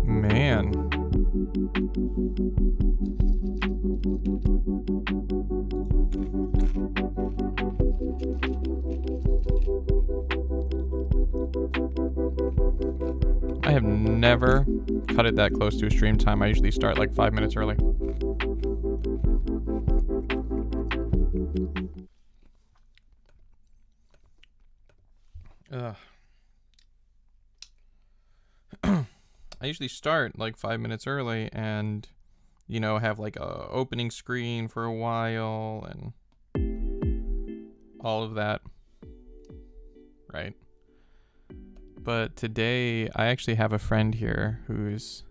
Man. I have never cut it that close to a stream time. I usually start like 5 minutes early. Ugh. I usually start like 5 minutes early and, you know, have like a opening screen for a while and all of that. Right. But today I actually have a friend here who's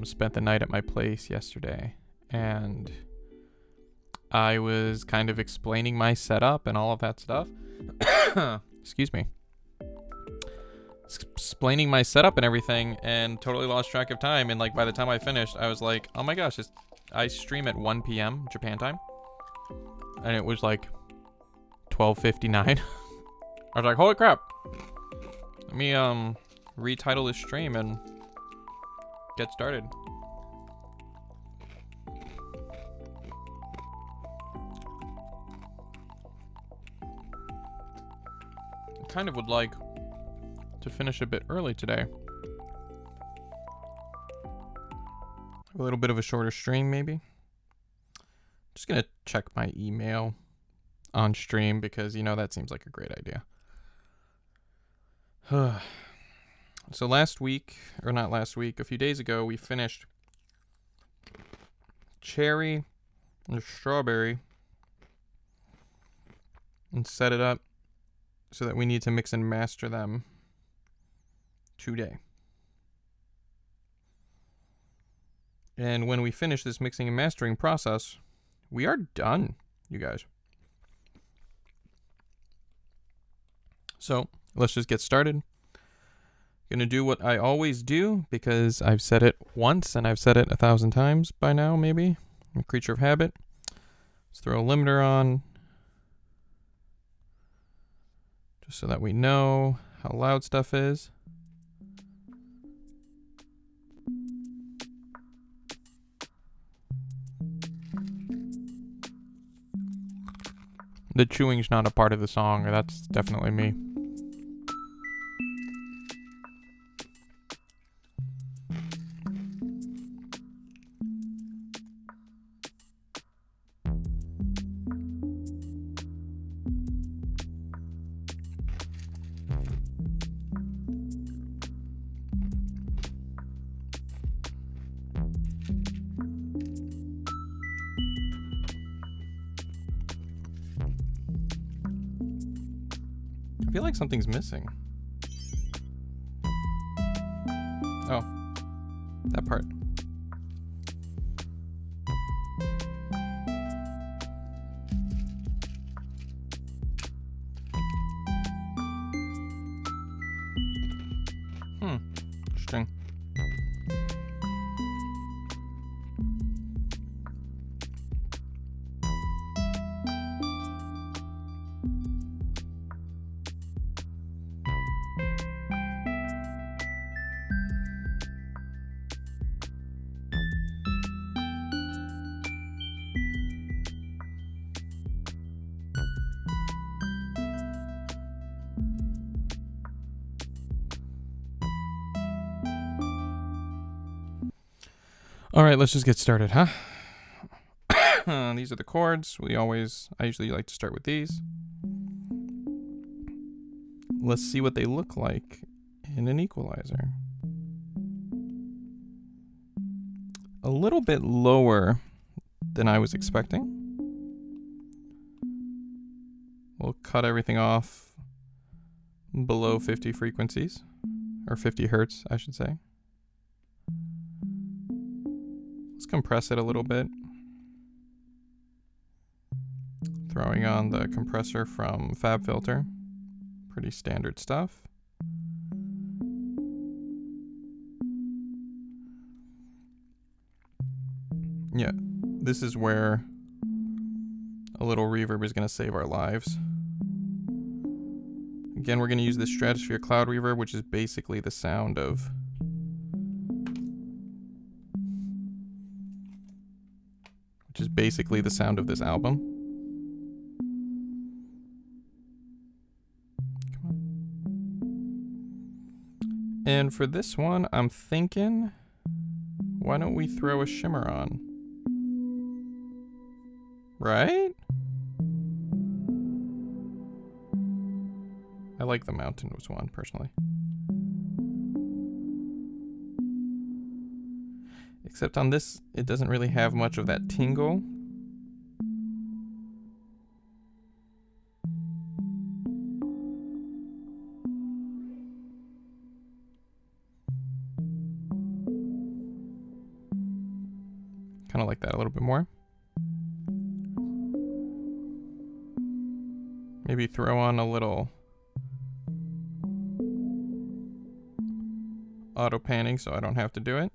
spent the night at my place yesterday, and I was kind of explaining my setup and all of that stuff. Excuse me. Explaining my setup and everything, and totally lost track of time. And like by the time I finished, I was like, oh my gosh, I stream at 1 p.m. Japan time, and it was like 12:59. I was like, holy crap. Let me retitle this stream and get started. I kind of would like to finish a bit early today. A little bit of a shorter stream, maybe. Just gonna check my email on stream because, you know, that seems like a great idea. So last week, or not last week, a few days ago, we finished cherry and strawberry and set it up so that we need to mix and master them today. And when we finish this mixing and mastering process, we are done, you guys. So let's just get started. Gonna do what I always do because I've said it once and I've said it 1,000 times by now, maybe. I'm a creature of habit. Let's throw a limiter on just so that we know how loud stuff is. The chewing's not a part of the song. That's definitely me. I feel like something's missing. Oh, that part. Interesting. All right, let's just get started, huh? These are the chords. I usually like to start with these. Let's see what they look like in an equalizer. A little bit lower than I was expecting. We'll cut everything off below 50 frequencies, or 50 hertz, I should say. Let's compress it a little bit. Throwing on the compressor from FabFilter. Pretty standard stuff. Yeah, this is where a little reverb is going to save our lives. Again, we're going to use this Stratosphere cloud reverb, which is basically the sound of this album. Come on. And for this one, I'm thinking, why don't we throw a shimmer on? Right? I like the mountain was one, personally. Except on this, it doesn't really have much of that tingle. Kind of like that a little bit more. Maybe throw on a little auto panning so I don't have to do it.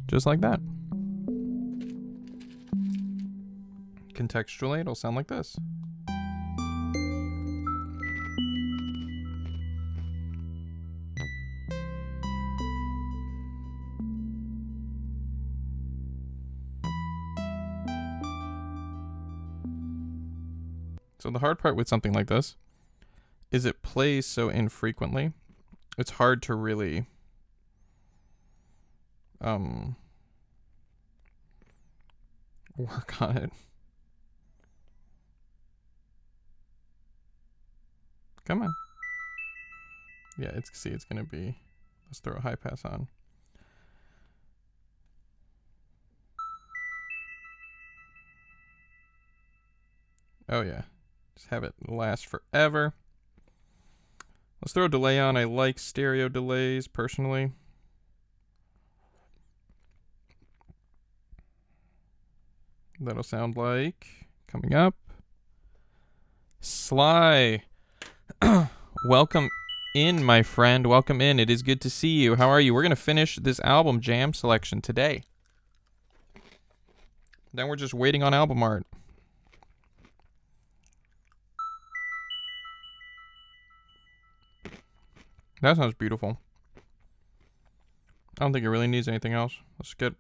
Just like that. Contextually, it'll sound like this. So the hard part with something like this is it plays so infrequently. It's hard to really work on it. Come on. Yeah, it's gonna be, let's throw a high pass on. Oh yeah. Just have it last forever. Let's throw a delay on. I like stereo delays personally. That'll sound like, coming up, Sly. Welcome in, my friend. Welcome in. It is good to see you. How are you? We're going to finish this album jam selection today. Then we're just waiting on album art. That sounds beautiful. I don't think it really needs anything else. Let's get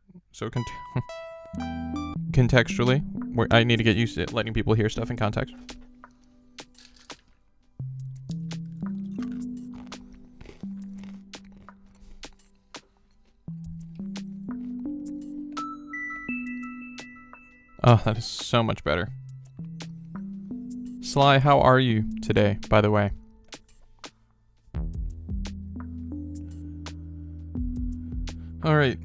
contextually. I need to get used to it, letting people hear stuff in context. Oh, that is so much better. Sly, how are you today, by the way? All right,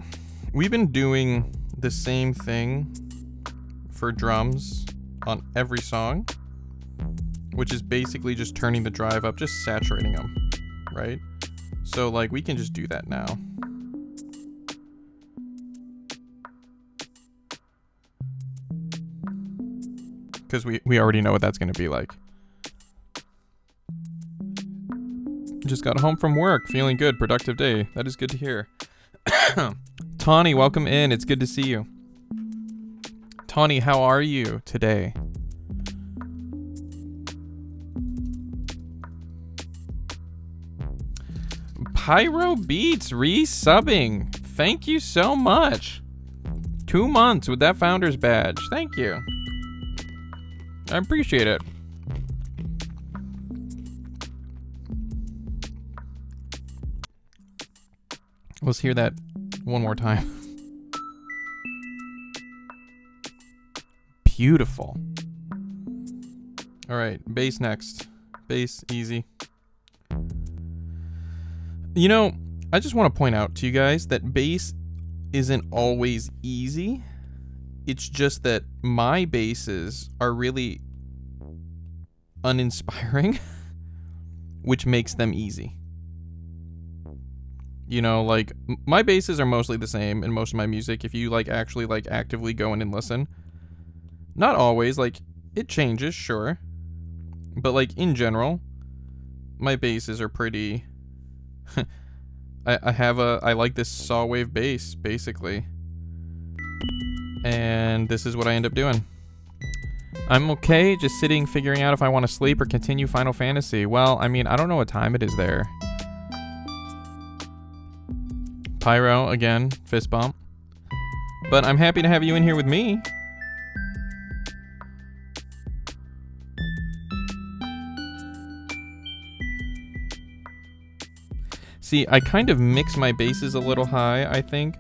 we've been doing the same thing for drums on every song, which is basically just turning the drive up, just saturating them, right? So like we can just do that now. Because we already know what that's going to be like. Just got home from work, feeling good, productive day. That is good to hear. Tawny, welcome in. It's good to see you. Tawny, how are you today? Pyro Beats resubbing. Thank you so much. 2 months with that founder's badge. Thank you. I appreciate it. Let's hear that one more time. Beautiful. All right, bass next. Bass, easy. You know, I just want to point out to you guys that bass isn't always easy. It's just that my basses are really uninspiring, which makes them easy. You know, like, my basses are mostly the same in most of my music. If you, like, actually, like, actively go in and listen. Not always, like, it changes, sure. But, like, in general, my basses are pretty... I like this saw wave bass, basically. And this is what I end up doing. I'm okay just sitting figuring out if I want to sleep or continue Final Fantasy. Well, I mean, I don't know what time it is there. Pyro, again, fist bump. But I'm happy to have you in here with me. See, I kind of mix my basses a little high, I think.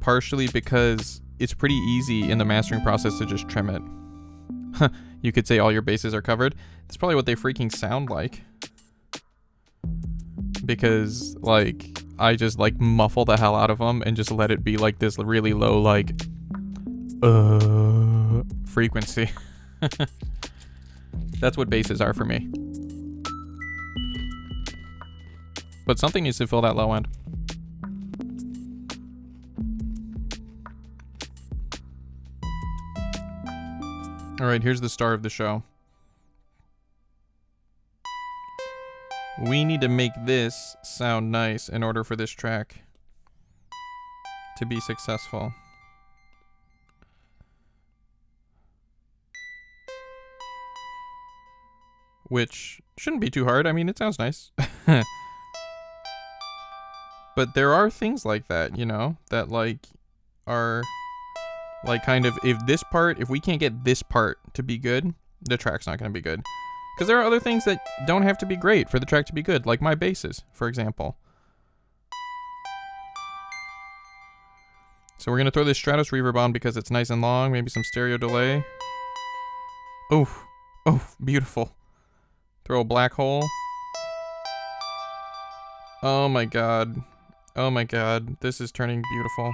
Partially because it's pretty easy in the mastering process to just trim it. You could say all your basses are covered. That's probably what they freaking sound like. Because, like, I just, like, muffle the hell out of them and just let it be, like, this really low, like, frequency. That's what basses are for me. But something needs to fill that low end. Alright, here's the star of the show. We need to make this sound nice in order for this track to be successful. Which shouldn't be too hard. I mean, it sounds nice. But there are things like that, you know, that, like, are, like, kind of, if we can't get this part to be good, the track's not going to be good. Because there are other things that don't have to be great for the track to be good, like my basses, for example. So we're going to throw this Stratosphere reverb on because it's nice and long, maybe some stereo delay. Oh, beautiful. Throw a black hole. Oh my god. Oh my god, this is turning beautiful.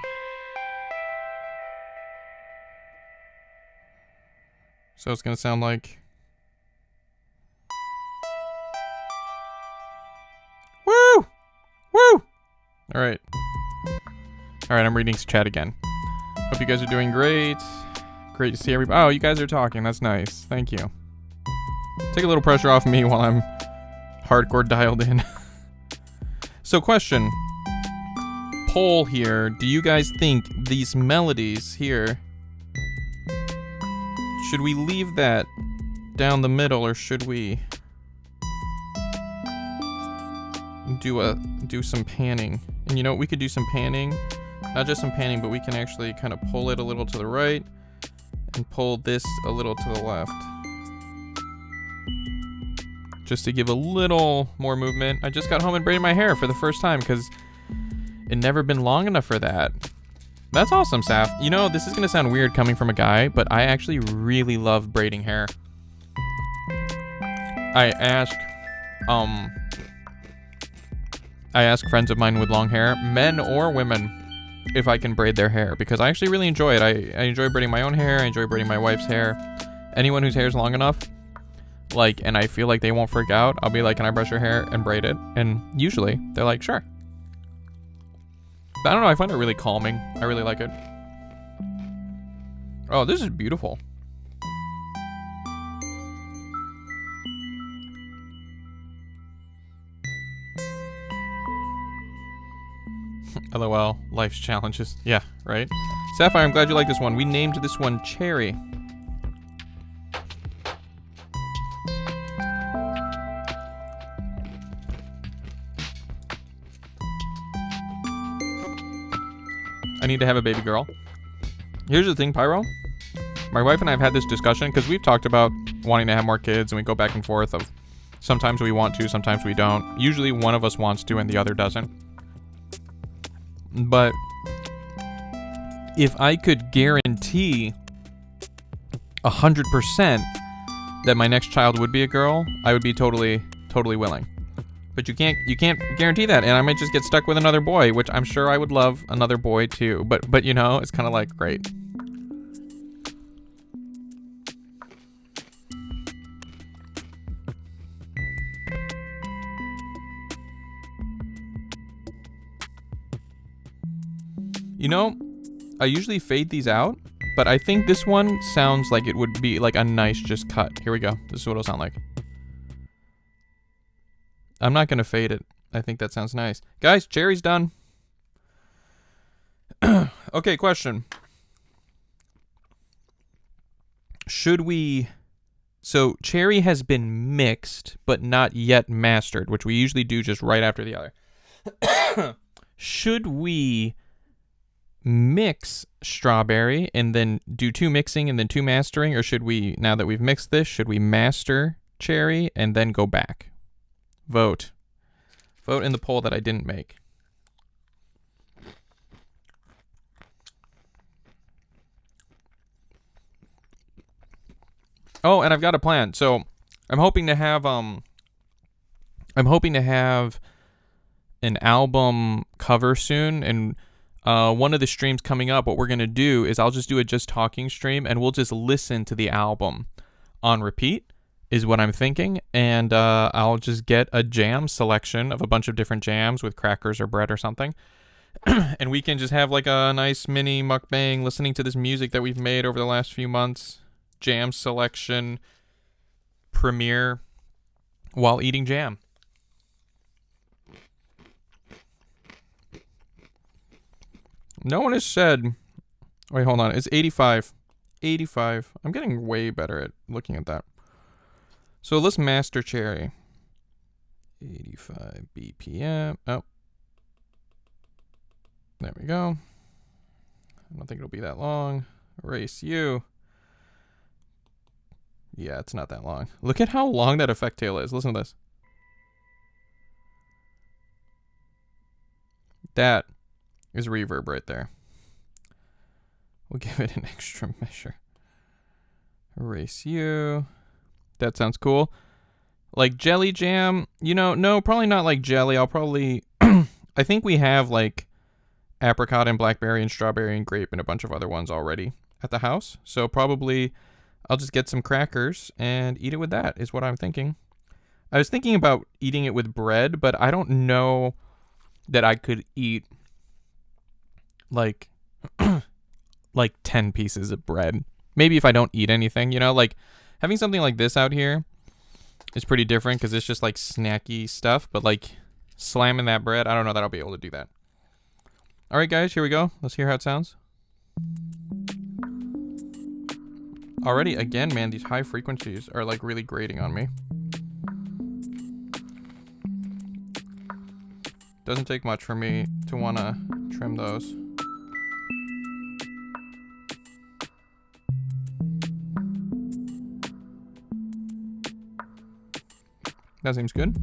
So it's gonna sound like... Woo! Woo! Alright. Alright, I'm reading chat again. Hope you guys are doing great. Great to see everybody. Oh, you guys are talking, that's nice. Thank you. Take a little pressure off me while I'm hardcore dialed in. So question. Poll here. Do you guys think these melodies here, should we leave that down the middle or should we do some panning? And you know what, we could do some panning. Not just some panning, but we can actually kind of pull it a little to the right and pull this a little to the left. Just to give a little more movement. I just got home and braided my hair for the first time because it never been long enough for that. That's awesome, Saf. You know, this is going to sound weird coming from a guy, but I actually really love braiding hair. I ask friends of mine with long hair, men or women, if I can braid their hair because I actually really enjoy it. I enjoy braiding my own hair. I enjoy braiding my wife's hair. Anyone whose hair is long enough, like, and I feel like they won't freak out, I'll be like, can I brush your hair and braid it? And usually they're like, sure. But I don't know, I find it really calming. I really like it. Oh, this is beautiful. LOL, life's challenges. Yeah, right? Sapphire, I'm glad you like this one. We named this one Cherry. I need to have a baby girl. Here's the thing, Pyro. My wife and I have had this discussion because we've talked about wanting to have more kids and we go back and forth of sometimes we want to, sometimes we don't. Usually one of us wants to and the other doesn't. But if I could guarantee 100% that my next child would be a girl, I would be totally willing. But you can't guarantee that, and I might just get stuck with another boy, which I'm sure I would love another boy too. But you know, it's kind of like, great. You know, I usually fade these out, but I think this one sounds like it would be like a nice just cut. Here we go. This is what it'll sound like. I'm not going to fade it. I think that sounds nice. Guys, cherry's done. Okay, question. Should we... So, cherry has been mixed, but not yet mastered, which we usually do just right after the other. Should we mix strawberry and then do 2 mixing and then 2 mastering, or should we, now that we've mixed this, should we master cherry and then go back? Vote in the poll that I didn't make. Oh, and I've got a plan. So I'm hoping to have an album cover soon, and one of the streams coming up, what we're going to do is I'll just do a just talking stream, and we'll just listen to the album on repeat, is what I'm thinking. And I'll just get a jam selection of a bunch of different jams with crackers or bread or something. And we can just have like a nice mini mukbang listening to this music that we've made over the last few months. Jam selection premiere while eating jam. No one has said... Wait, hold on. It's 85. 85. I'm getting way better at looking at that. So let's master cherry. 85 BPM. Oh. There we go. I don't think it'll be that long. Erase you. Yeah, it's not that long. Look at how long that effect tail is. Listen to this. That is reverb right there. We'll give it an extra measure. Erase you. That sounds cool. Like jelly jam, you know, no, probably not like jelly. I'll probably, I think we have like apricot and blackberry and strawberry and grape and a bunch of other ones already at the house. So probably I'll just get some crackers and eat it with that, is what I'm thinking. I was thinking about eating it with bread, but I don't know that I could eat like 10 pieces of bread. Maybe if I don't eat anything, you know, like having something like this out here is pretty different because it's just like snacky stuff, but like slamming that bread, I don't know that I'll be able to do that. All right, guys, here we go. Let's hear how it sounds. Already, again, man, these high frequencies are like really grating on me. Doesn't take much for me to want to trim those. That seems good.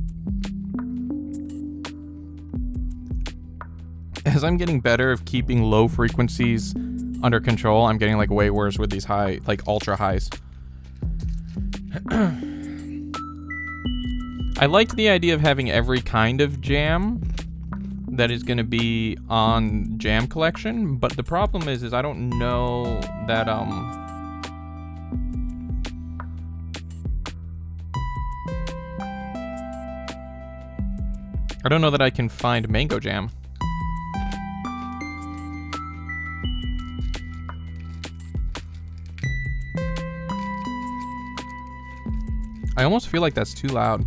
As I'm getting better of keeping low frequencies under control, I'm getting like way worse with these high, like ultra highs. I liked the idea of having every kind of jam that is going to be on Jam Collection, but the problem is I don't know that I don't know that I can find mango jam. I almost feel like that's too loud.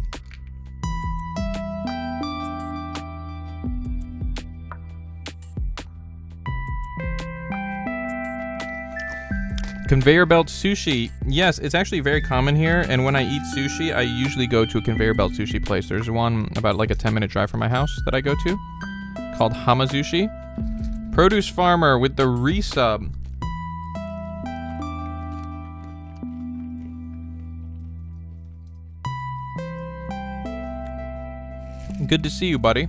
Conveyor belt sushi. Yes, it's actually very common here, and when I eat sushi, I usually go to a conveyor belt sushi place. There's one about like a 10-minute drive from my house that I go to called Hamazushi. Produce Farmer with the resub. Good to see you, buddy.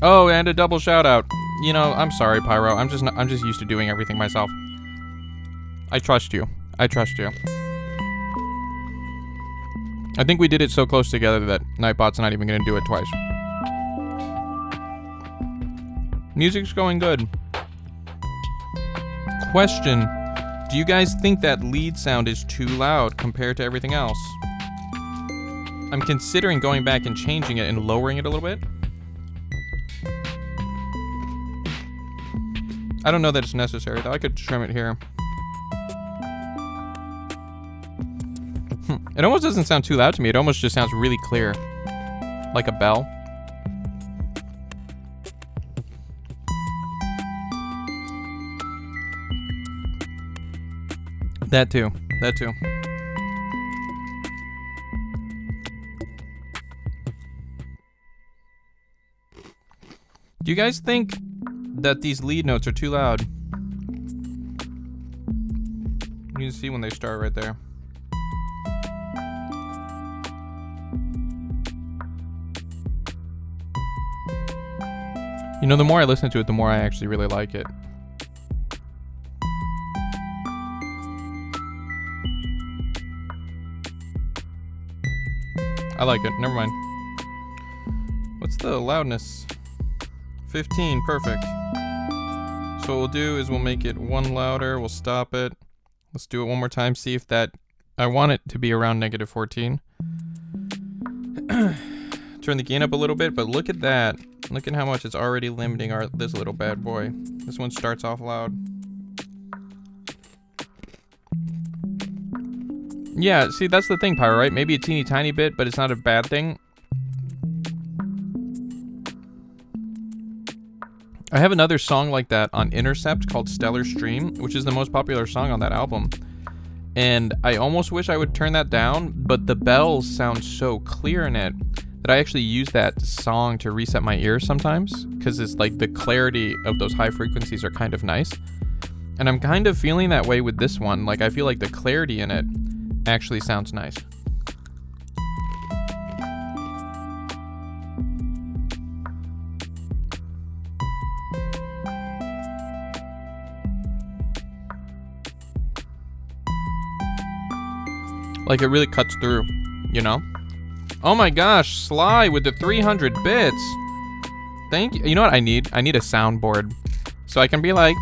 Oh, and a double shout out. You know, I'm sorry, Pyro. I'm just used to doing everything myself. I trust you. I trust you. I think we did it so close together that Nightbot's not even gonna do it twice. Music's going good. Question. Do you guys think that lead sound is too loud compared to everything else? I'm considering going back and changing it and lowering it a little bit. I don't know that it's necessary though. I could trim it here. It almost doesn't sound too loud to me. It almost just sounds really clear. Like a bell. That too. That too. Do you guys think that these lead notes are too loud? You can see when they start right there. You know, the more I listen to it, the more I actually really like it. I like it. Never mind. What's the loudness? 15. Perfect. So what we'll do is we'll make it one louder. We'll stop it. Let's do it one more time. See if that... I want it to be around -14. Turn the gain up a little bit, but look at that. Look at how much it's already limiting this little bad boy. This one starts off loud. Yeah, see, that's the thing, Pyro, right? Maybe a teeny tiny bit, but it's not a bad thing. I have another song like that on Intercept called Stellar Stream, which is the most popular song on that album. And I almost wish I would turn that down, but the bells sound so clear in it that I actually use that song to reset my ears sometimes, because it's like the clarity of those high frequencies are kind of nice. And I'm kind of feeling that way with this one. Like, I feel like the clarity in it actually sounds nice. Like, it really cuts through, you know? Oh my gosh, Sly with the 300 bits. Thank you. You know what I need? I need a soundboard. So I can be like...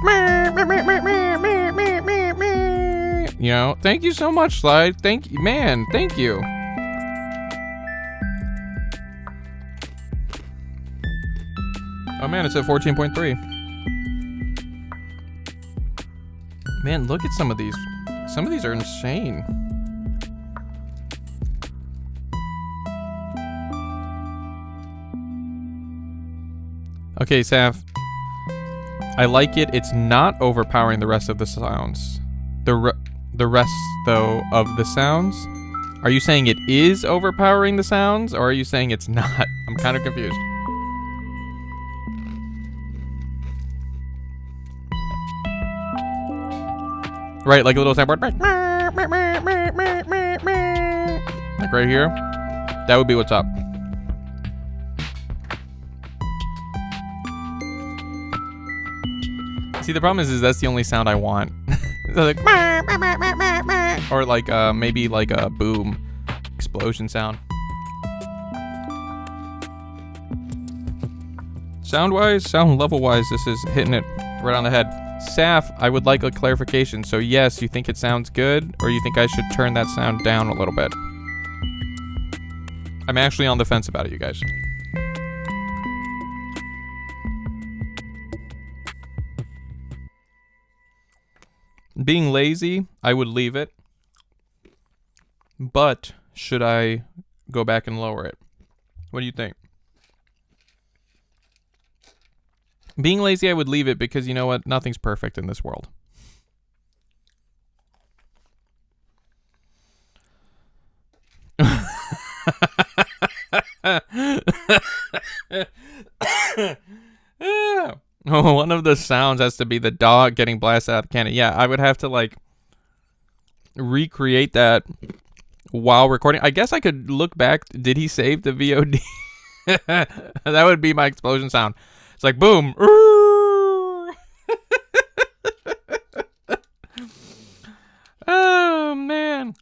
You know? Thank you so much, Sly. Thank you. Man, thank you. Oh man, it's at 14.3. Man, look at some of these. Some of these are insane. Okay, Saf. I like it. It's not overpowering the rest of the sounds. The rest, though, of the sounds? Are you saying it is overpowering the sounds, or are you saying it's not? I'm kind of confused. Right, like a little soundboard. Like right here. That would be what's up. See, the problem is that's the only sound I want. Like, or like maybe like a boom explosion sound. Sound level wise, this is hitting it right on the head. Saf, I would like a clarification. So yes, you think it sounds good, or you think I should turn that sound down a little bit? I'm actually on the fence about it, you guys. Being lazy, I would leave it. But should I go back and lower it? What do you think? Being lazy, I would leave it because you know what? Nothing's perfect in this world. Oh, one of the sounds has to be the dog getting blasted out of the cannon. Yeah, I would have to like recreate that while recording. I guess I could look back. Did he save the VOD? That would be my explosion sound. It's like boom. man.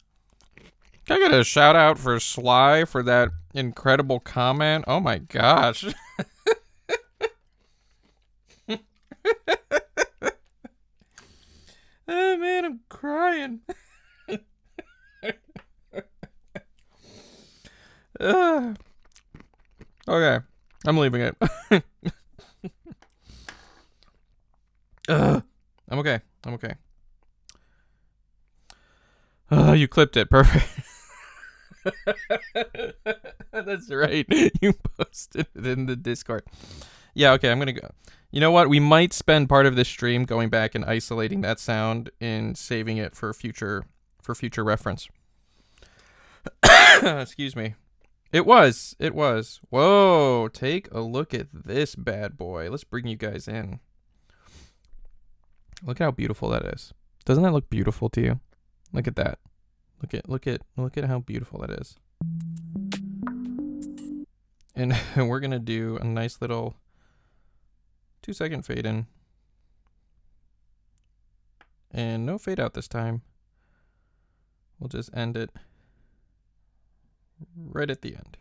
Can I get a shout out for Sly for that incredible comment? Oh my gosh. Oh man, I'm crying. Okay, I'm leaving it. I'm okay. I'm okay. You clipped it. Perfect. That's right. You posted it in the Discord. Yeah, okay, I'm gonna go. You know what? We might spend part of this stream going back and isolating that sound and saving it for future reference. Excuse me. It was. Whoa, take a look at this bad boy. Let's bring you guys in. Look at how beautiful that is. Doesn't that look beautiful to you? Look at that. Look at how beautiful that is. And we're gonna do a nice little 2-second fade in. And no fade out this time. We'll just end it right at the end.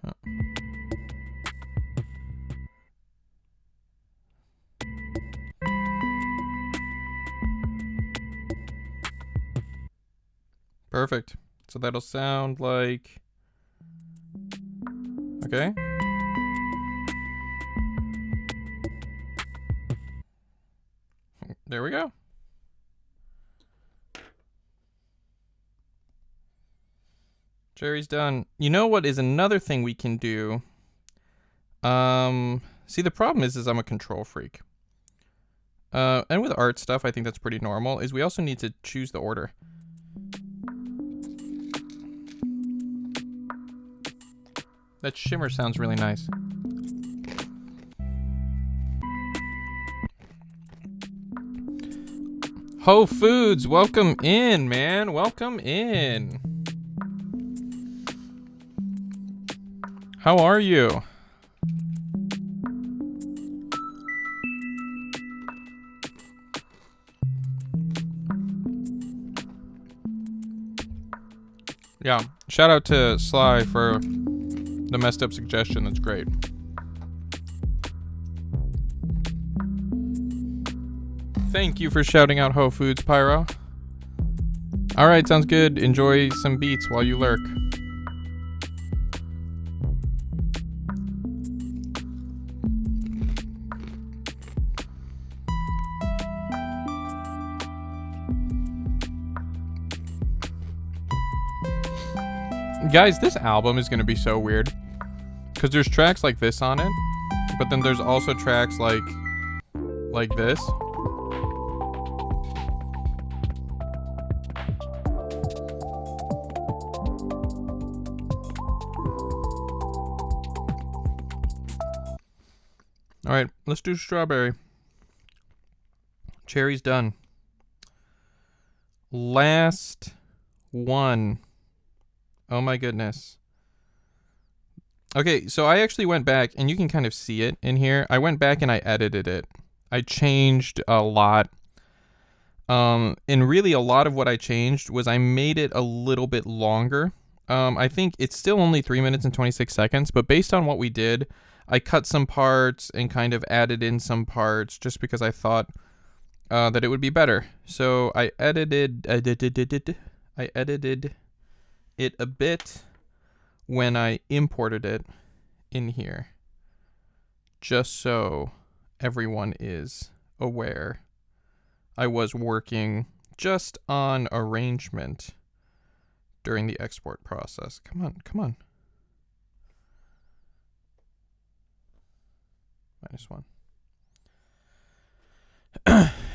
Huh. Perfect. So that'll sound like... Okay. There we go. Jerry's done. You know what is another thing we can do? See, the problem is I'm a control freak. And with art stuff, I think that's pretty normal, is we also need to choose the order. That shimmer sounds really nice. Ho Foods, welcome in, man. Welcome in. How are you? Yeah, shout out to Sly for the messed up suggestion. That's great. Thank you for shouting out Ho Foods, Pyro. Alright, sounds good. Enjoy some beats while you lurk. Guys, this album is going to be so weird. Because there's tracks like this on it. But then there's also tracks like this. Alright, let's do strawberry. Cherry's done. Last one. Oh my goodness. Okay, so I actually went back, and you can kind of see it in here. I went back and I edited it. I changed a lot. And really a lot of what I changed was I made it a little bit longer. I think it's still only 3 minutes and 26 seconds, but based on what we did, I cut some parts and kind of added in some parts just because I thought that it would be better. So I edited it a bit when I imported it in here, just so everyone is aware. I was working just on arrangement during the export process. Come on. -1.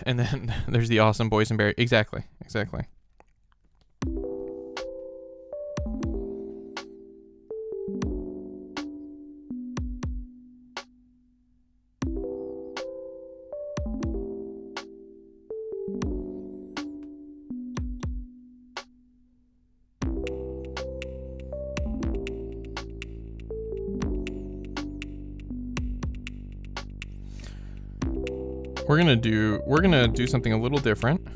And then there's the awesome boysenberry. Exactly. We're gonna do something a little different.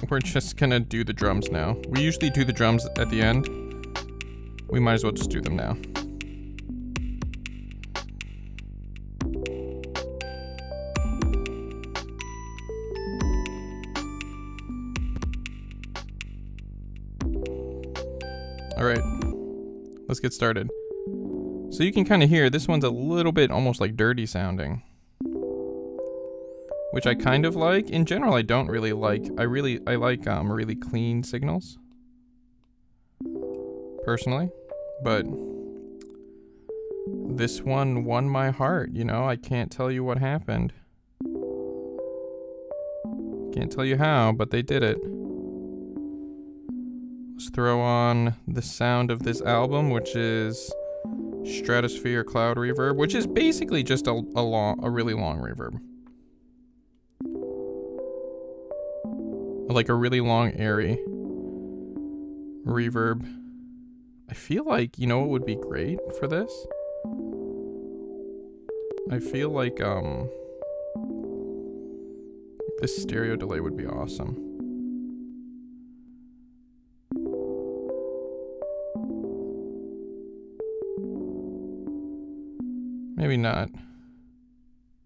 We're just gonna do the drums now. We usually do the drums at the end. We might as well just do them now. All right, let's get started. So you can kind of hear this one's a little bit almost like dirty sounding, which I kind of like. In general, I don't really like. I like really clean signals, personally, but this one won my heart. You know, I can't tell you what happened. Can't tell you how, but they did it. Let's throw on the sound of this album, which is Stratosphere Cloud Reverb, which is basically just a really long reverb. Like a really long, airy reverb. I feel like, you know what would be great for this? I feel like this stereo delay would be awesome. Maybe not.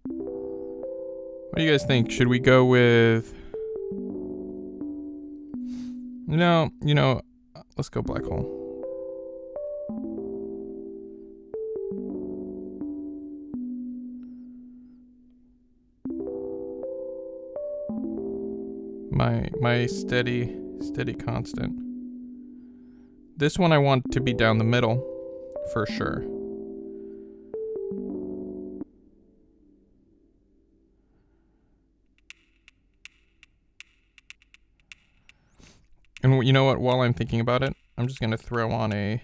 What do you guys think? Should we go with... No, you know, let's go black hole. My steady constant. This one I want to be down the middle, for sure. And you know what, while I'm thinking about it, I'm just going to throw on an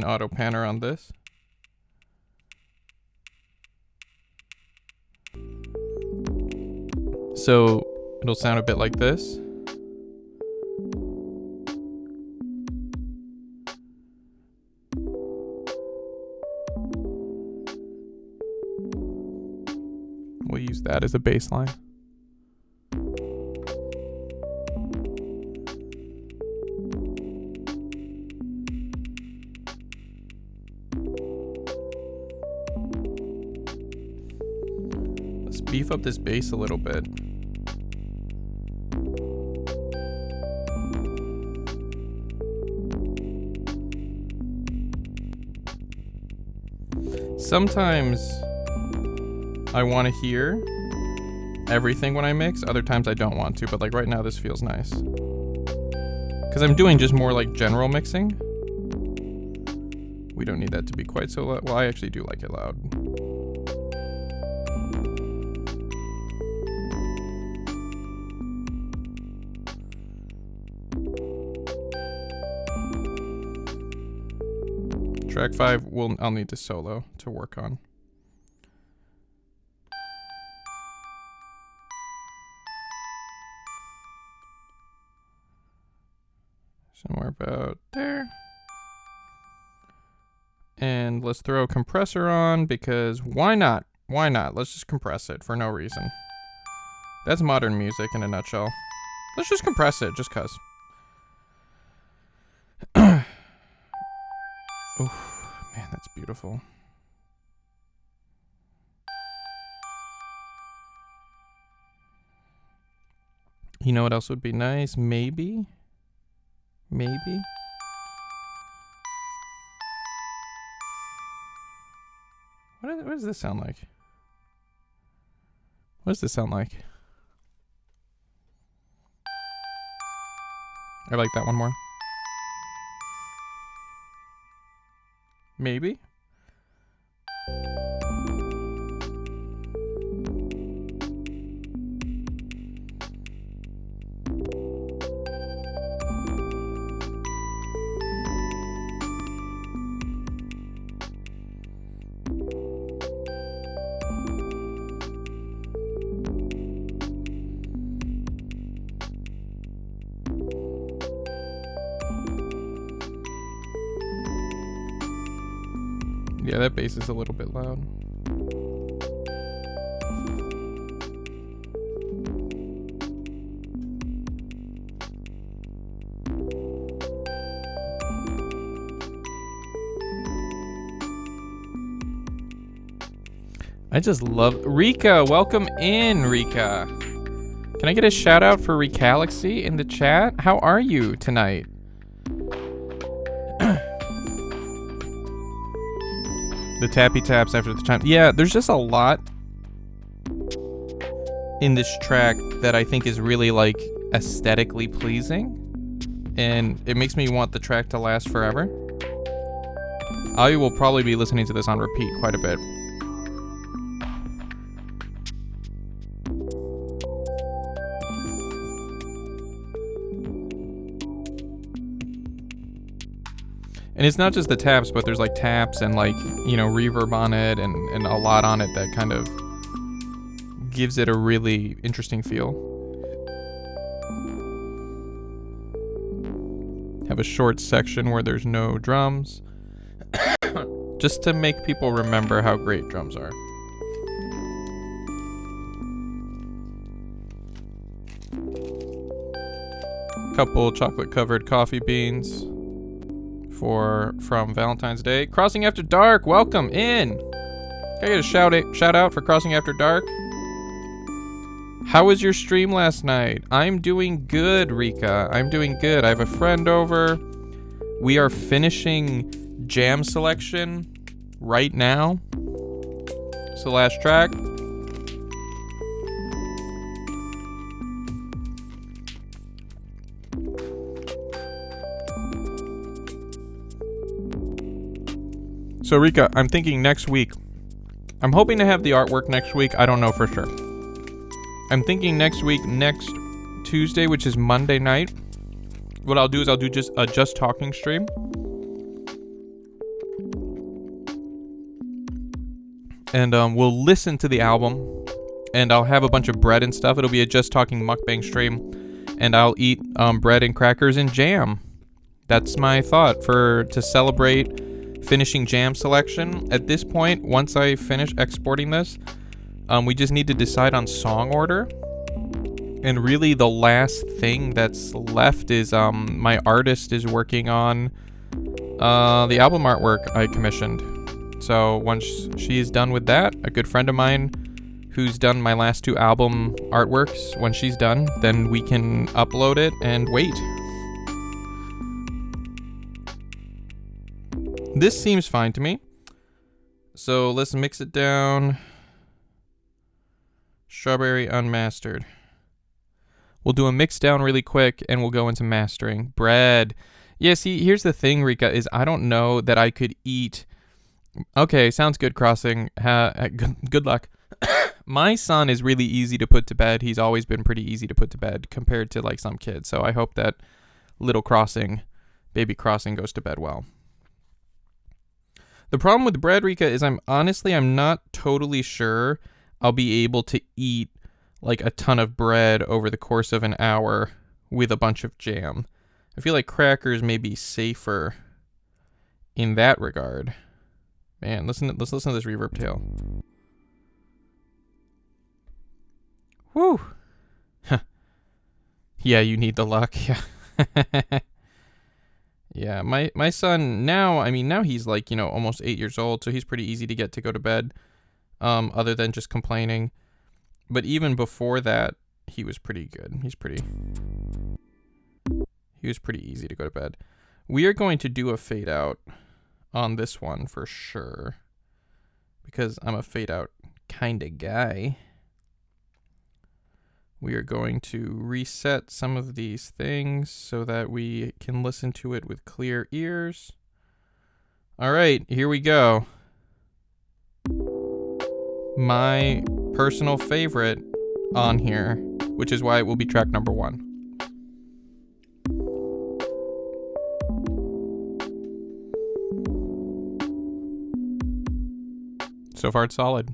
auto panner on this. So it'll sound a bit like this. We'll use that as a bass line. Let's beef up this bass a little bit. Sometimes I want to hear everything when I mix, other times I don't want to, but like right now this feels nice. Because I'm doing just more like general mixing. We don't need that to be quite so loud. Well, I actually do like it loud. Track 5, I'll need to solo to work on. Somewhere about there. And let's throw a compressor on because why not? Why not? Let's just compress it for no reason. That's modern music in a nutshell. Let's just compress it just cuz. Oh, man, that's beautiful. You know what else would be nice? Maybe. What does this sound like? What does this sound like? I like that one more. Maybe. Yeah, that bass is a little bit loud. I just love Rika. Welcome in, Rika. Can I get a shout out for Recalaxy in the chat? How are you tonight? The tappy taps after the chime. Yeah, there's just a lot in this track that I think is really like aesthetically pleasing, and it makes me want the track to last forever. I will probably be listening to this on repeat quite a bit. And it's not just the taps, but there's like taps and like, you know, reverb on it and a lot on it that kind of gives it a really interesting feel. Have a short section where there's no drums. Just to make people remember how great drums are. Couple chocolate covered coffee beans from Valentine's Day. Crossing After Dark, welcome in. Can I get a shout out for Crossing After Dark? How was your stream last night? I'm doing good, Rika. I'm doing good. I have a friend over. We are finishing jam selection right now. It's the last track. So Rika, I'm thinking next week. I'm hoping to have the artwork next week. I don't know for sure. I'm thinking next week, next Tuesday, which is Monday night. What I'll do is I'll do just a Just Talking stream. And we'll listen to the album. And I'll have a bunch of bread and stuff. It'll be a Just Talking mukbang stream. And I'll eat bread and crackers and jam. That's my thought to celebrate finishing jam selection. At this point, once I finish exporting this, we just need to decide on song order. And really the last thing that's left is my artist is working on the album artwork I commissioned. So once she's done with that, a good friend of mine who's done my last 2 album artworks, when she's done, then we can upload it and wait. This seems fine to me. So let's mix it down. Strawberry unmastered. We'll do a mix down really quick and we'll go into mastering. Bread. Yeah, see, here's the thing, Rika, is I don't know that I could eat. Okay, sounds good, Crossing. Good luck. My son is really easy to put to bed. He's always been pretty easy to put to bed compared to like some kids. So I hope that little Crossing, baby Crossing, goes to bed well. The problem with bread, Rika, is I'm not totally sure I'll be able to eat like a ton of bread over the course of an hour with a bunch of jam. I feel like crackers may be safer in that regard. Man, let's listen to this reverb tail. Woo! Yeah, you need the luck. Yeah. Yeah, my son now he's like, you know, almost 8 years old, so he's pretty easy to get to go to bed, other than just complaining. But even before that, he was pretty good. He was pretty easy to go to bed. We are going to do a fade out on this one for sure, because I'm a fade out kind of guy. We are going to reset some of these things so that we can listen to it with clear ears. All right, here we go. My personal favorite on here, which is why it will be track number 1. So far, it's solid.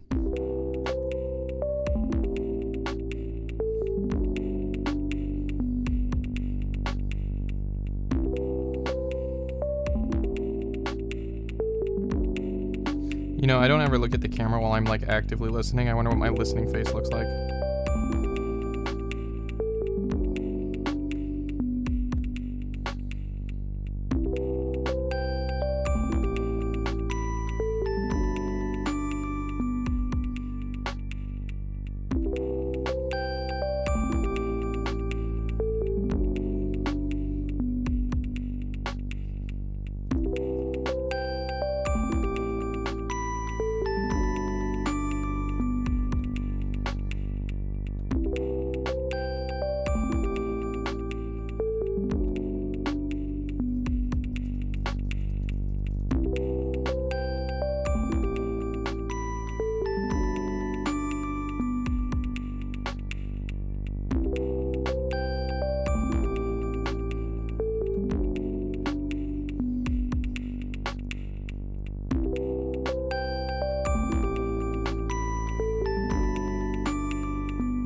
You know, I don't ever look at the camera while I'm like actively listening. I wonder what my listening face looks like.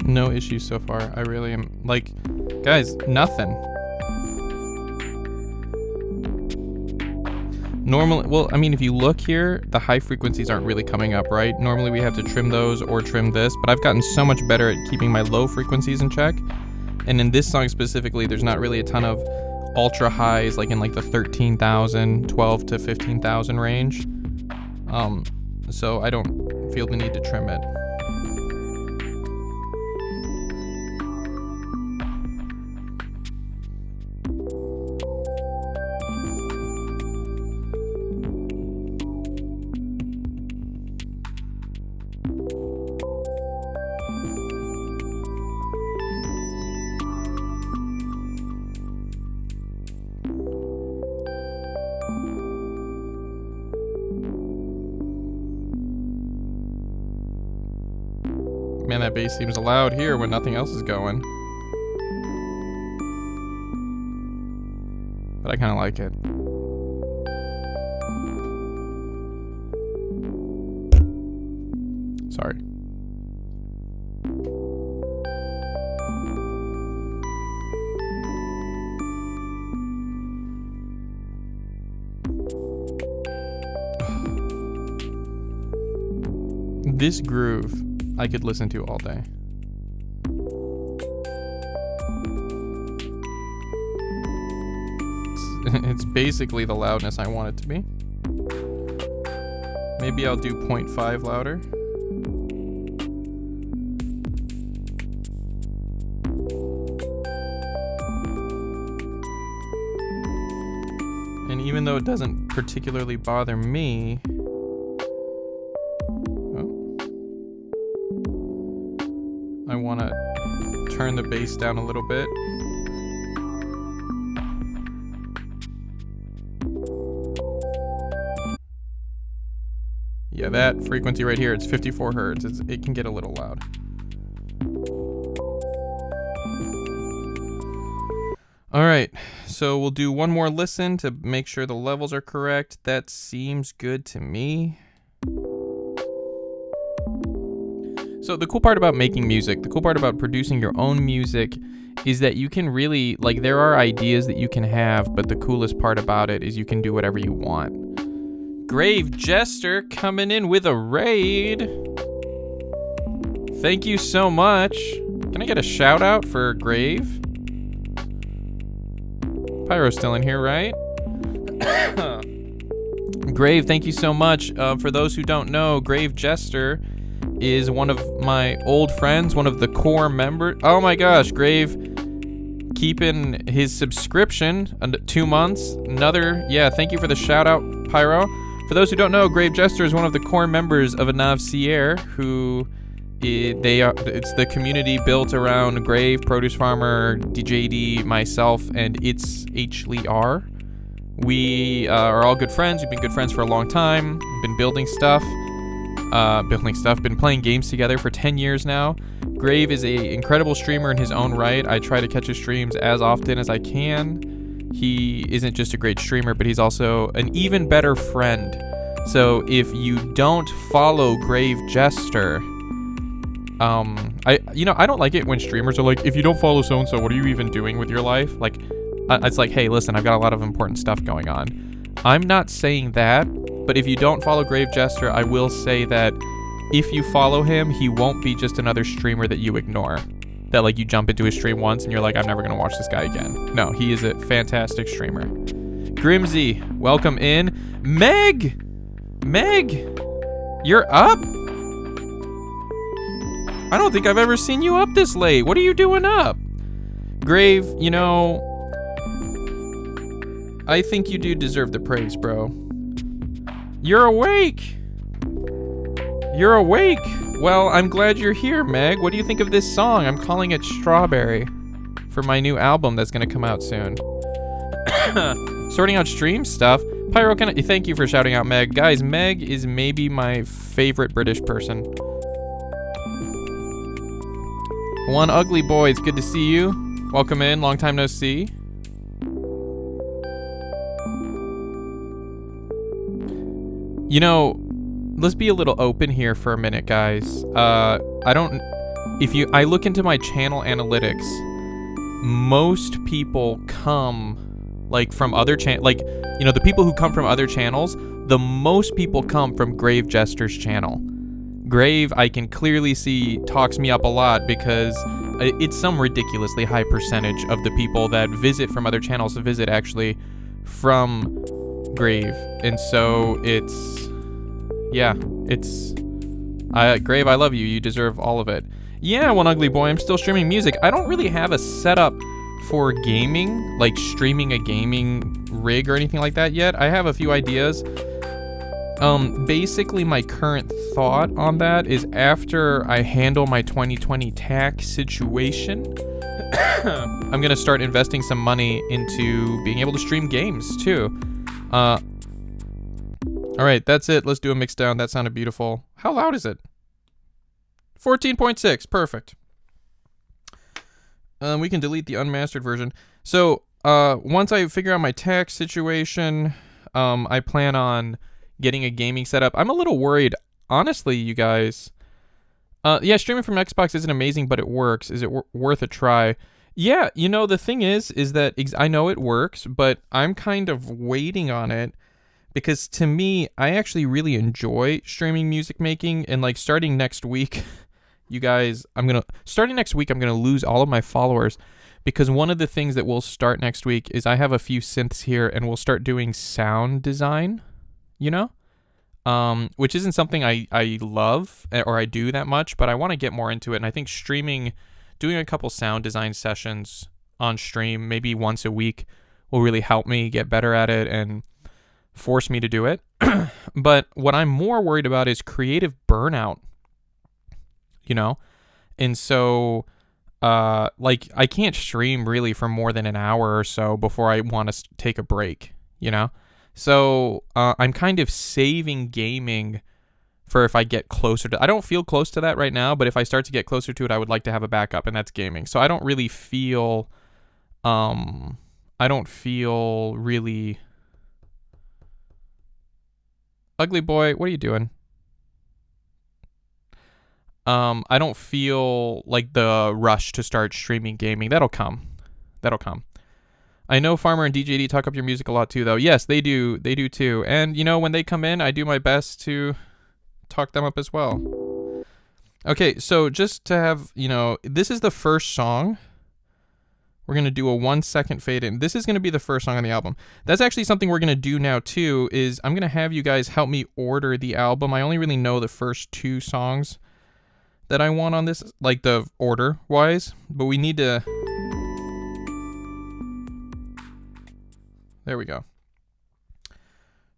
No issues so far. I really am, like, guys, nothing. Normally, well, I mean, if you look here, the high frequencies aren't really coming up, right? Normally we have to trim those or trim this, but I've gotten so much better at keeping my low frequencies in check. And in this song specifically, there's not really a ton of ultra highs, like in like the 13,000, 12 to 15,000 range. So I don't feel the need to trim it. Man, that bass seems loud here when nothing else is going. But I kind of like it. Sorry. This groove I could listen to all day. It's basically the loudness I want it to be. Maybe I'll do 0.5 louder. And even though it doesn't particularly bother me, I want to turn the bass down a little bit. Yeah, that frequency right here, it's 54 hertz. It can get a little loud. All right, so we'll do one more listen to make sure the levels are correct. That seems good to me. So the cool part about making music, the cool part about producing your own music is that you can really, like, there are ideas that you can have, but the coolest part about it is you can do whatever you want. Grave Jester coming in with a raid. Thank you so much. Can I get a shout out for Grave? Pyro's still in here, right? Grave, thank you so much. For those who don't know, Grave Jester is one of my old friends, one of the core members. Oh my gosh, Grave keeping his subscription 2 months. Another, yeah, thank you for the shout out, Pyro. For those who don't know, Grave Jester is one of the core members of Anav Sierre, who it's the community built around Grave, Produce Farmer, DJD, myself, and it's H. Lee R. We are all good friends. We've been good friends for a long time. We've been building stuff, been playing games together for 10 years now. Grave is an incredible streamer in his own right. I try to catch his streams as often as I can. He isn't just a great streamer, but he's also an even better friend. So if you don't follow Grave Jester, I don't like it when streamers are like, if you don't follow so-and-so, what are you even doing with your life? Like, it's like, hey, listen, I've got a lot of important stuff going on. I'm not saying that. But if you don't follow Grave Jester, I will say that if you follow him, he won't be just another streamer that you ignore. That like you jump into his stream once and you're like, I'm never going to watch this guy again. No, he is a fantastic streamer. Grimsy, welcome in. Meg, you're up? I don't think I've ever seen you up this late. What are you doing up? Grave, you know, I think you do deserve the praise, bro. You're awake. You're awake. Well, I'm glad you're here, Meg. What do you think of this song? I'm calling it Strawberry for my new album that's going to come out soon. Sorting out stream stuff. Pyro, thank you for shouting out Meg. Guys, Meg is maybe my favorite British person. One Ugly Boy, it's good to see you. Welcome in, long time no see. You know, let's be a little open here for a minute, guys. I look into my channel analytics, most people come like from other the people who come from other channels, the most people come from Grave Jester's channel. Grave, I can clearly see, talks me up a lot because it's some ridiculously high percentage of the people that visit from other channels visit actually from Grave. And so Grave, I love you. You deserve all of it. Yeah, One Ugly Boy, I'm still streaming music. I don't really have a setup for gaming, like streaming a gaming rig or anything like that yet. I have a few ideas. Basically my current thought on that is after I handle my 2020 tax situation, I'm gonna start investing some money into being able to stream games too. All right, that's it. Let's do a mix down. That sounded beautiful. How loud is it? 14.6, perfect. We can delete the unmastered version. So, once I figure out my tax situation, I plan on getting a gaming setup. I'm a little worried, honestly, you guys. Yeah, streaming from Xbox isn't amazing, but it works. Is it worth a try? Yeah, you know, the thing is that I know it works, but I'm kind of waiting on it because to me, I actually really enjoy streaming music making, and like starting next week, you guys, I'm gonna lose all of my followers because one of the things that we'll start next week is I have a few synths here and we'll start doing sound design, you know, which isn't something I love or I do that much, but I want to get more into it. And I think doing a couple sound design sessions on stream, maybe once a week, will really help me get better at it and force me to do it. But what I'm more worried about is creative burnout, you know? And so, like, I can't stream really for more than an hour or so before I want to take a break, you know? So, I'm kind of saving gaming for if I get closer to... I don't feel close to that right now, but if I start to get closer to it, I would like to have a backup, and that's gaming. So I don't really feel... really... Ugly Boy, what are you doing? I don't feel like the rush to start streaming gaming. That'll come. I know Farmer and DJD talk up your music a lot too, though. Yes, they do. They do too. And, you know, when they come in, I do my best to talk them up as well. Okay, so just to have, you know, this is the first song. We're going to do a 1 second fade in. This is going to be the first song on the album. That's actually something we're going to do now too, is I'm going to have you guys help me order the album. I only really know the first 2 songs that I want on this, like the order wise, but we need to... There we go.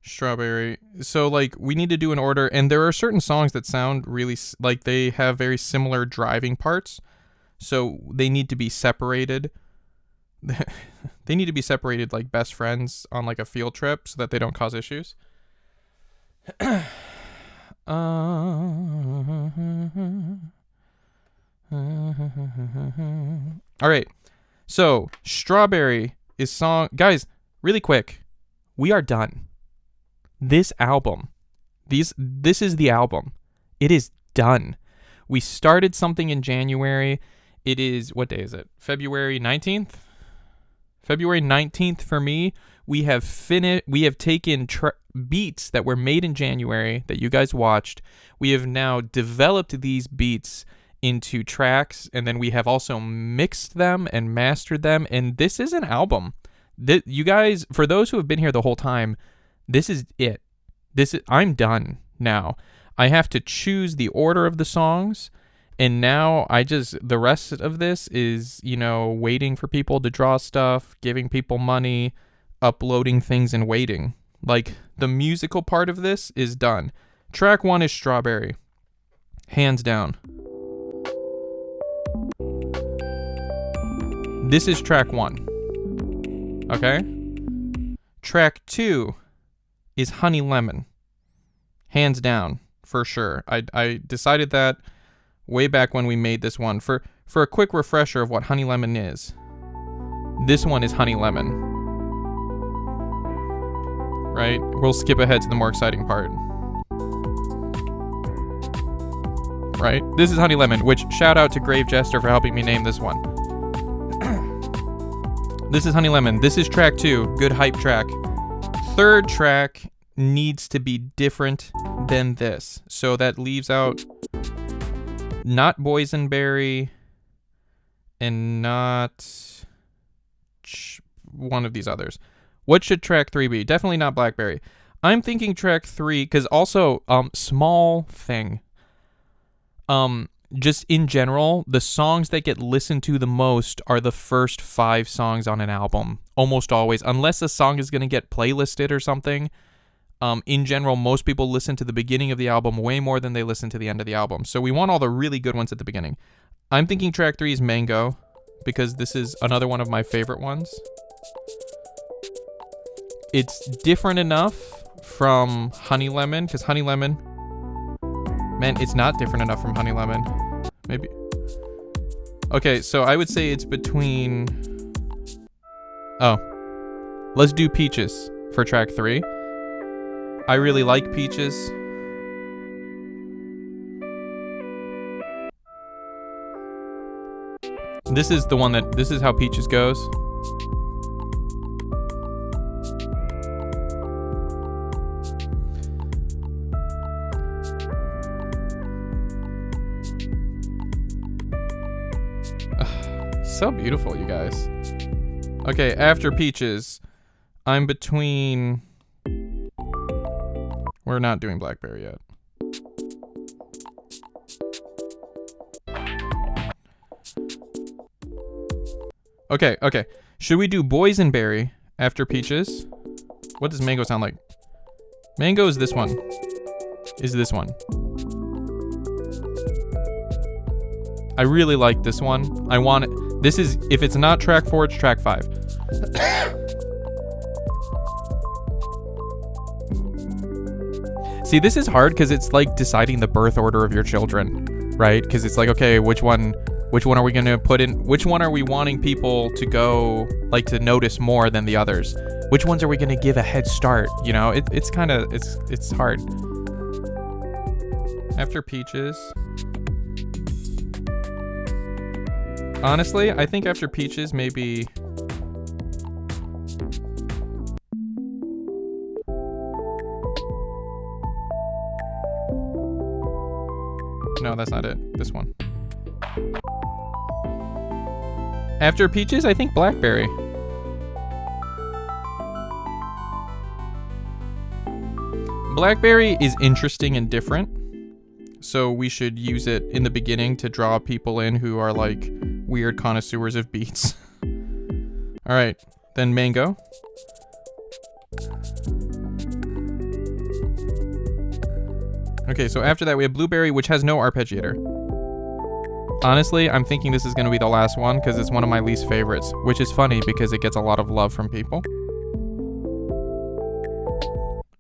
Strawberry. So, like, we need to do an order, and there are certain songs that sound really, like, they have very similar driving parts, so they need to be separated. They need to be separated like best friends on, like, a field trip so that they don't cause issues. Alright, so, Strawberry is song... Guys, really quick, we are done. This album, this is the album. It is done. We started something in January. It is, what day is it? February 19th? February 19th for me. We have taken beats that were made in January that you guys watched. We have now developed these beats into tracks, and then we have also mixed them and mastered them, and this is an album. You guys, for those who have been here the whole time, this is it. I'm done now. I have to choose the order of the songs, and now the rest of this is, waiting for people to draw stuff, giving people money, uploading things, and waiting. Like, the musical part of this is done. Track 1 is Strawberry. Hands down. This is track 1. Okay? Track 2 is Honey Lemon. Hands down, for sure. I decided that way back when we made this one. For a quick refresher of what Honey Lemon is, this one is Honey Lemon. Right? We'll skip ahead to the more exciting part. Right? This is Honey Lemon, which shout out to Grave Jester for helping me name this one. This is Honey Lemon. This is track 2. Good hype track. Third track needs to be different than this. So that leaves out not Boysenberry and not one of these others. What should track 3 be? Definitely not Blackberry. I'm thinking track 3, because also, small thing. Just in general, the songs that get listened to the most are the first 5 songs on an album. Almost always. Unless a song is going to get playlisted or something. In general, most people listen to the beginning of the album way more than they listen to the end of the album. So we want all the really good ones at the beginning. I'm thinking track 3 is Mango, because this is another one of my favorite ones. It's different enough from Honey Lemon, because Honey Lemon... Man, it's not different enough from Honey Lemon. Maybe. Okay, so I would say it's between... Oh. Let's do Peaches for track 3. I really like Peaches. This is the one this is how Peaches goes. So beautiful, you guys. Okay, after Peaches, I'm between... We're not doing Blackberry yet. Okay. Should we do Boysenberry after Peaches? What does Mango sound like? Mango is this one. I really like this one. I want it. This is, if it's not track 4, it's track 5. See, this is hard because it's like deciding the birth order of your children, right? Because it's like, okay, which one are we going to put in? Which one are we wanting people to go, like, to notice more than the others? Which ones are we going to give a head start? You know, it's kind of, it's hard. After Peaches... Honestly, I think after Peaches, maybe... No, that's not it. This one. After Peaches, I think Blackberry. Blackberry is interesting and different, so we should use it in the beginning to draw people in who are like weird connoisseurs of beats. All right, then Mango. Okay, so after that we have Blueberry, which has no arpeggiator. Honestly, I'm thinking this is going to be the last one because it's one of my least favorites, which is funny because it gets a lot of love from people.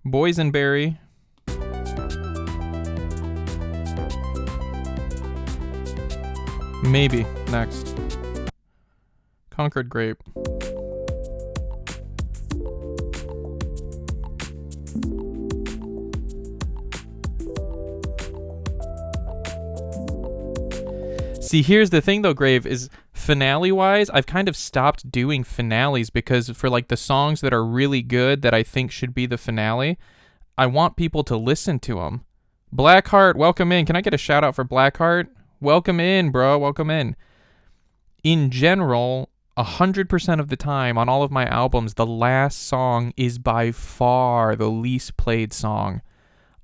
Boysenberry. Maybe next. Concord Grape. See, here's the thing though, Grave, is finale wise, I've kind of stopped doing finales because for like the songs that are really good that I think should be the finale, I want people to listen to them. Blackheart, welcome in. Can I get a shout out for Blackheart? Welcome in, bro. Welcome in. In general, 100% of the time on all of my albums, the last song is by far the least played song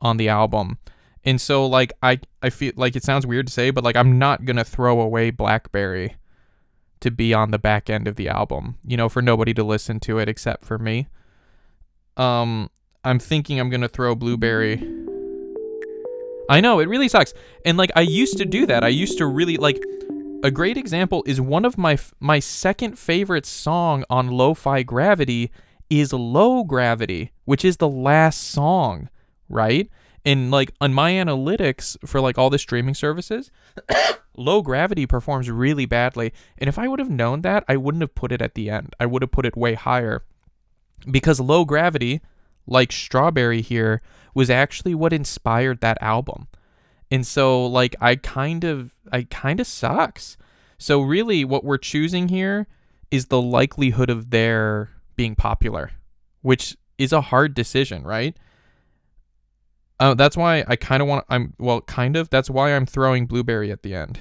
on the album. And so like I feel like it sounds weird to say, but like I'm not going to throw away Blackberry to be on the back end of the album, you know, for nobody to listen to it except for me. I'm thinking I'm going to throw Blueberry. I know, it really sucks. And like I used to do that. I used to really like a great example is one of my second favorite song on Lo-Fi Gravity is Low Gravity, which is the last song, right? And like on my analytics for like all the streaming services, Low Gravity performs really badly. And if I would have known that, I wouldn't have put it at the end. I would have put it way higher. Because Low Gravity, like Strawberry here, was actually what inspired that album. And so like I kind of sucks. So really what we're choosing here is the likelihood of their being popular, which is a hard decision, right? That's why I kind of want, that's why I'm throwing Blueberry at the end.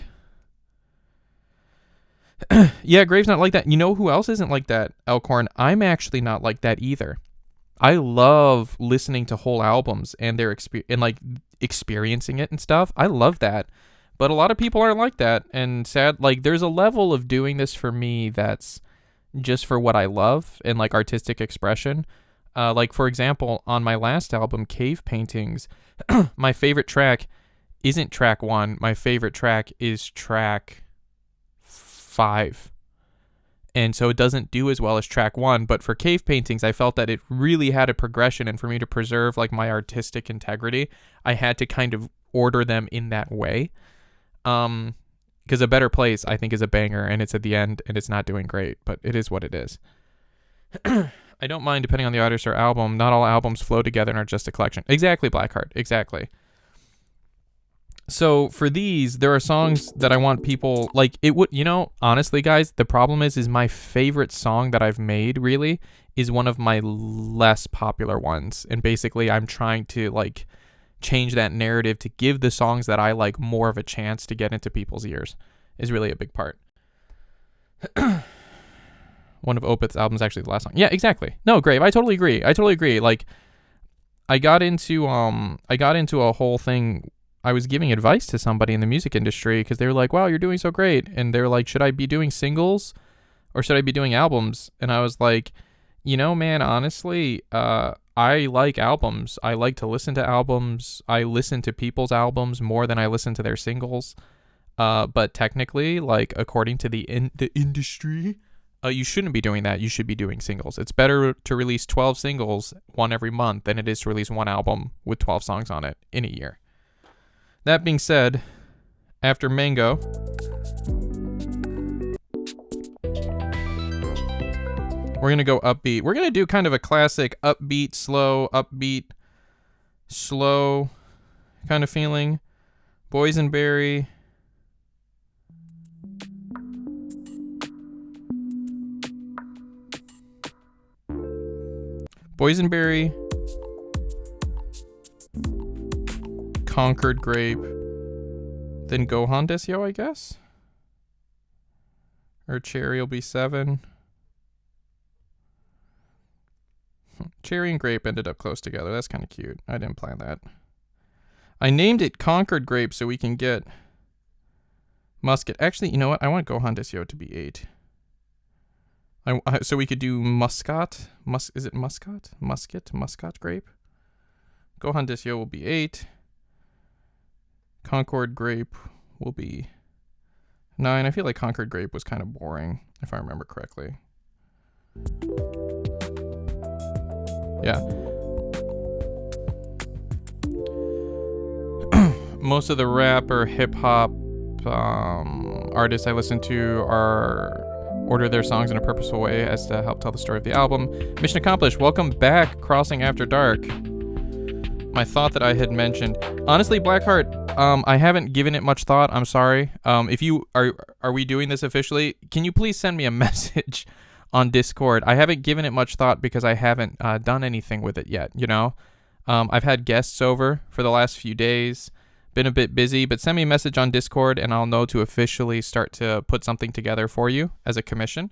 Yeah, Grave's not like that. You know who else isn't like that, Elkhorn? I'm actually not like that either. I love listening to whole albums and their experiencing it and stuff. I love that. But a lot of people aren't like that. And sad, like there's a level of doing this for me that's just for what I love and like artistic expression. Like, for example, on my last album, Cave Paintings, my favorite track isn't track 1. My favorite track is track 5. And so it doesn't do as well as track 1. But for Cave Paintings, I felt that it really had a progression. And for me to preserve, like, my artistic integrity, I had to kind of order them in that way. Because A Better Place, I think, is a banger. And it's at the end, and it's not doing great. But it is what it is. I don't mind depending on the artist or album. Not all albums flow together and are just a collection. Exactly, Blackheart. Exactly. So for these, there are songs that I want people like it would, you know, honestly, guys, the problem is my favorite song that I've made really is one of my less popular ones. And basically I'm trying to like change that narrative to give the songs that I like more of a chance to get into people's ears is really a big part. One of Opeth's albums, actually the last song. Yeah, exactly. No, Grave, I totally agree. Like, I got into a whole thing. I was giving advice to somebody in the music industry because they were like, wow, you're doing so great. And they're like, should I be doing singles or should I be doing albums? And I was like, you know, man, honestly, I like albums. I like to listen to albums. I listen to people's albums more than I listen to their singles. But technically, like, according to the industry, you shouldn't be doing that. You should be doing singles. It's better to release 12 singles, one every month, than it is to release one album with 12 songs on it in a year. That being said, after Mango, we're going to go upbeat. We're going to do kind of a classic upbeat, slow kind of feeling. Boysenberry. Boysenberry, Concord Grape, then Gohan Desyo, I guess? Or Cherry will be 7. Cherry and Grape ended up close together. That's kind of cute. I didn't plan that. I named it Concord Grape so we can get Musket. Actually, you know what? I want Gohan Desyo to be 8. So we could do Muscat. Is it Muscat? Muscat Grape. Gohan Desyo will be 8. Concord Grape will be 9. I feel like Concord Grape was kind of boring, if I remember correctly. Yeah. Most of the rap or hip-hop artists I listen to order their songs in a purposeful way as to help tell the story of the album. Mission accomplished. Welcome back, Crossing After Dark. My thought that I had mentioned. Honestly, Blackheart, I haven't given it much thought. I'm sorry. If you are we doing this officially? Can you please send me a message on Discord? I haven't given it much thought because I haven't done anything with it yet, you know? I've had guests over for the last few days, been a bit busy, but send me a message on Discord and I'll know to officially start to put something together for you as a commission.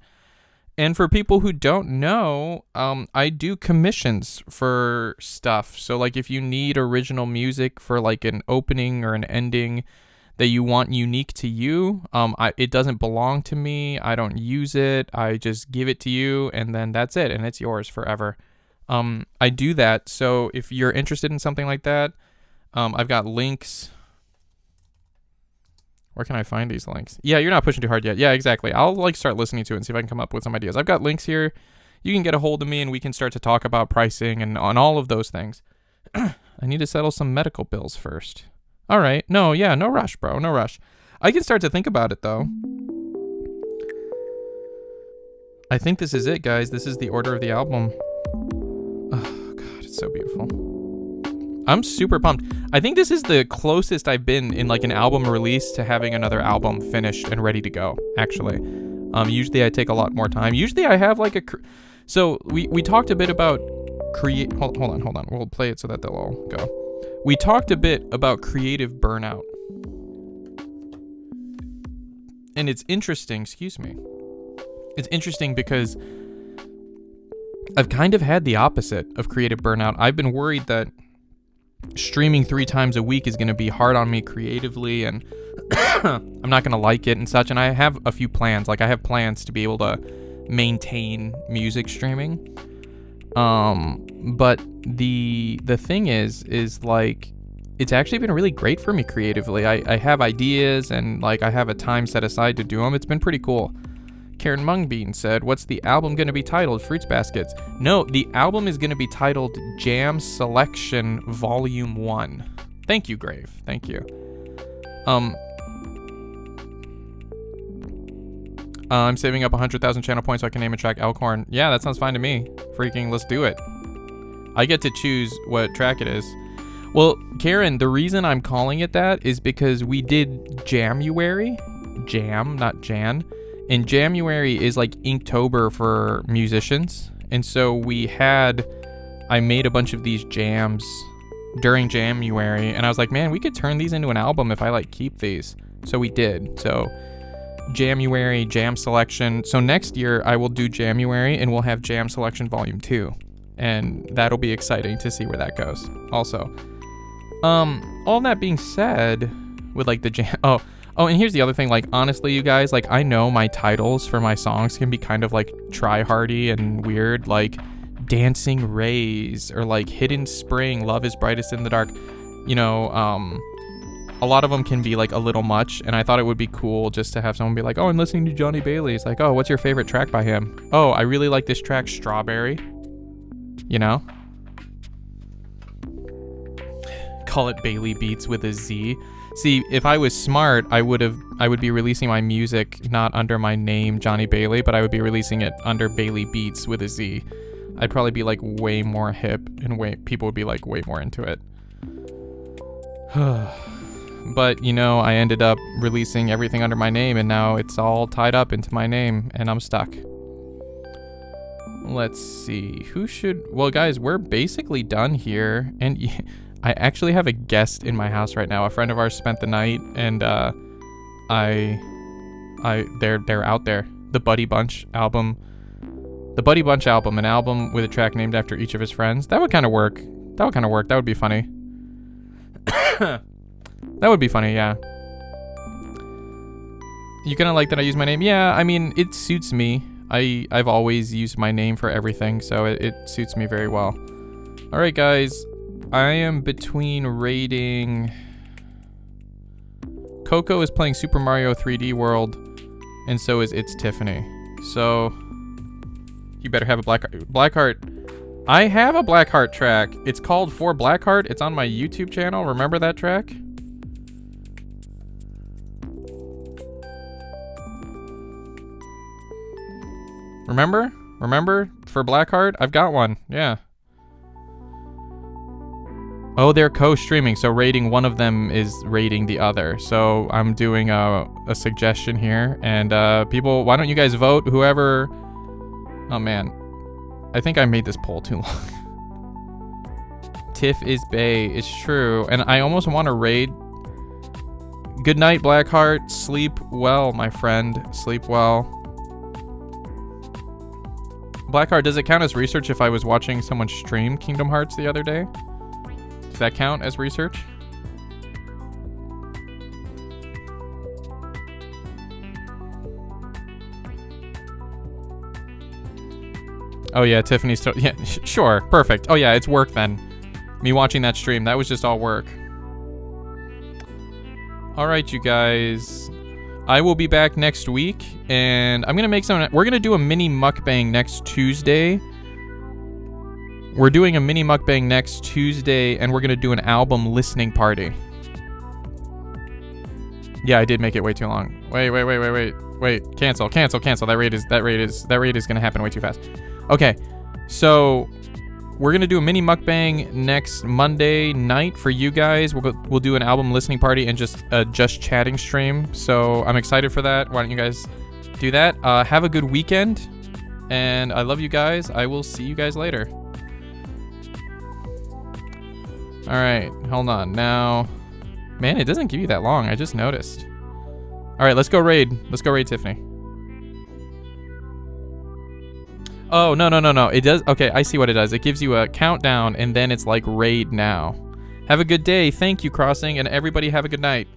And for people who don't know, I do commissions for stuff. So like if you need original music for like an opening or an ending that you want unique to you, it doesn't belong to me. I don't use it. I just give it to you and then that's it. And it's yours forever. I do that. So if you're interested in something like that, I've got links. Where can I find these links? Yeah, you're not pushing too hard yet. Yeah, exactly. I'll like start listening to it and see if I can come up with some ideas. I've got links here. You can get a hold of me and we can start to talk about pricing and on all of those things. I need to settle some medical bills first. All right. No rush, bro. No rush. I can start to think about it though. I think this is it, guys. This is the order of the album. Oh, God, it's so beautiful. I'm super pumped. I think this is the closest I've been in like an album release to having another album finished and ready to go, actually. Usually I take a lot more time. Usually I have like so we talked a bit about hold on. We'll play it so that they'll all go. We talked a bit about creative burnout. And it's interesting, It's interesting because I've kind of had the opposite of creative burnout. I've been worried that streaming 3 times a week is going to be hard on me creatively and I'm not going to like it and such. And I have a few plans. Like I have plans to be able to maintain music streaming. But the thing is like, it's actually been really great for me creatively. I have ideas and like I have a time set aside to do them. It's been pretty cool. Karen Mungbean said, what's the album going to be titled? Fruits Baskets. No, the album is going to be titled Jam Selection Volume 1. Thank you, Grave. Thank you. I'm saving up 100,000 channel points so I can name a track Elkhorn. Yeah, that sounds fine to me. Freaking let's do it. I get to choose what track it is. Well, Karen, the reason I'm calling it that is because we did January. Jam, not Jan. And January is like Inktober for musicians. And so I made a bunch of these jams during January. And I was like, man, we could turn these into an album if I like keep these. So we did. So January, Jam Selection. So next year I will do January and we'll have Jam Selection Volume 2. And that'll be exciting to see where that goes also. All that being said, with like the jam... Oh, and here's the other thing, like, honestly, you guys, like, I know my titles for my songs can be kind of, like, try-hardy and weird, like, Dancing Rays, or, like, Hidden Spring, Love is Brightest in the Dark, you know, a lot of them can be, like, a little much, and I thought it would be cool just to have someone be like, oh, I'm listening to Johnny Bailey. It's like, oh, what's your favorite track by him? Oh, I really like this track, Strawberry, you know? Call it Bailey Beats with a Z. See, if I was smart, I would be releasing my music not under my name, Johnny Bailey, but I would be releasing it under Bailey Beats with a Z. I'd probably be like way more hip and people would be like way more into it. But, you know, I ended up releasing everything under my name and now it's all tied up into my name and I'm stuck. Let's see. Well, guys, we're basically done here. And I actually have a guest in my house right now. A friend of ours spent the night, and they're out there. The Buddy Bunch album, an album with a track named after each of his friends. That would kind of work. That would be funny. That would be funny, yeah. You kind of like that I use my name? Yeah, I mean, it suits me. I've always used my name for everything, so it suits me very well. All right, guys. I am between rating... Coco is playing Super Mario 3D World, and so is It's Tiffany. So, you better have a Blackheart. I have a Blackheart track. It's called For Blackheart. It's on my YouTube channel. Remember that track? Remember? For Blackheart? I've got one. Yeah. Oh, they're co-streaming, so rating one of them is rating the other. So I'm doing a suggestion here, and people, why don't you guys vote? Whoever... Oh man, I think I made this poll too long. Tiff is bae, it's true, and I almost want to raid. Good night, Blackheart. Sleep well, my friend. Sleep well. Blackheart, does it count as research if I was watching someone stream Kingdom Hearts the other day? Does that count as research? Oh yeah, Tiffany's still... Yeah, sure. Perfect. Oh yeah, it's work then. Me watching that stream, that was just all work. Alright, you guys. I will be back next week, and I'm gonna make some... We're gonna do a mini mukbang next Tuesday. We're doing a mini mukbang next Tuesday, and we're gonna do an album listening party. Yeah, I did make it way too long. Wait. Cancel. That raid is gonna happen way too fast. Okay, so we're gonna do a mini mukbang next Monday night for you guys. We'll do an album listening party and just chatting stream. So I'm excited for that. Why don't you guys do that? Have a good weekend, and I love you guys. I will see you guys later. All right, hold on now. Man, it doesn't give you that long. I just noticed. All right, let's go raid. Let's go raid Tiffany. Oh, no. It does. Okay, I see what it does. It gives you a countdown, and then it's like raid now. Have a good day. Thank you, Crossing, and everybody have a good night.